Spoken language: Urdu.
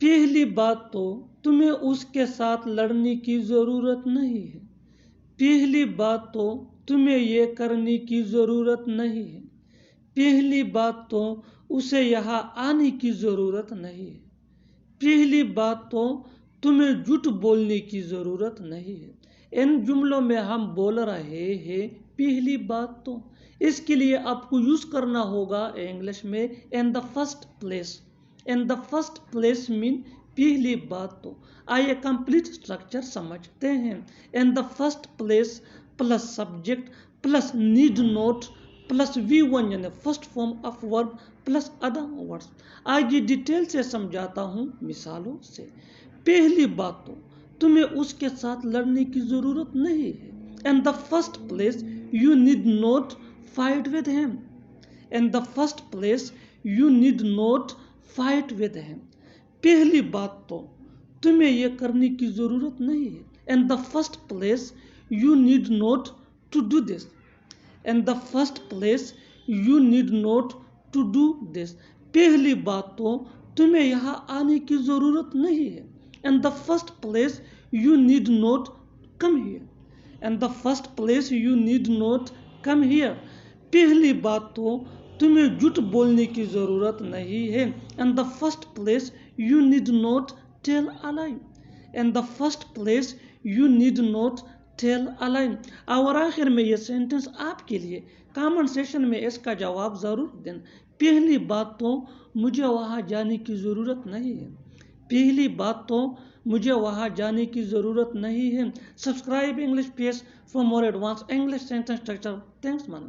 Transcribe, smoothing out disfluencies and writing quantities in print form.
پہلی بات تو تمہیں اس کے ساتھ لڑنے کی ضرورت نہیں ہے. پہلی بات تو تمہیں یہ کرنے کی ضرورت نہیں ہے. پہلی بات تو اسے یہاں آنے کی ضرورت نہیں ہے. پہلی بات تو تمہیں جھوٹ بولنے کی ضرورت نہیں ہے. ان جملوں میں ہم بول رہے ہیں پہلی بات تو. اس کے لیے آپ کو یوز کرنا ہوگا انگلش میں in the first place. In the first place mean پہلی بات تو. آئیے کمپلیٹ اسٹرکچر سمجھتے ہیں. In the first place plus subject plus need not plus V1 یعنی first form of verb plus other words. آگے ڈیٹیل سے سمجھاتا ہوں مثالوں سے. پہلی بات تو تمہیں اس کے ساتھ لڑنے کی ضرورت نہیں ہے. In the first place you need not fight with him. In the first place you need not fight with him. پہلی بات تو تمہیں یہ کرنے کی ضرورت نہیں ہے. In the first place you need not to do this. In the first place you need not to do this. پہلی بات تو تمہیں یہاں آنے کی ضرورت نہیں ہے. In the first place you need not come here. In the first place you need not come here. پہلی بات تو تمہیں جھوٹ بولنے کی ضرورت نہیں ہے. In the first place you need not tell a lie. In the first place you need not tell a lie. اور آخر میں یہ سینٹنس آپ کے لیے کامنٹ سیشن میں اس کا جواب ضرور دیں. پہلی بات تو مجھے وہاں جانے کی ضرورت نہیں ہے. پہلی بات تو مجھے وہاں جانے کی ضرورت نہیں ہے. Subscribe English piece for more advance English sentence structure. Thanks من.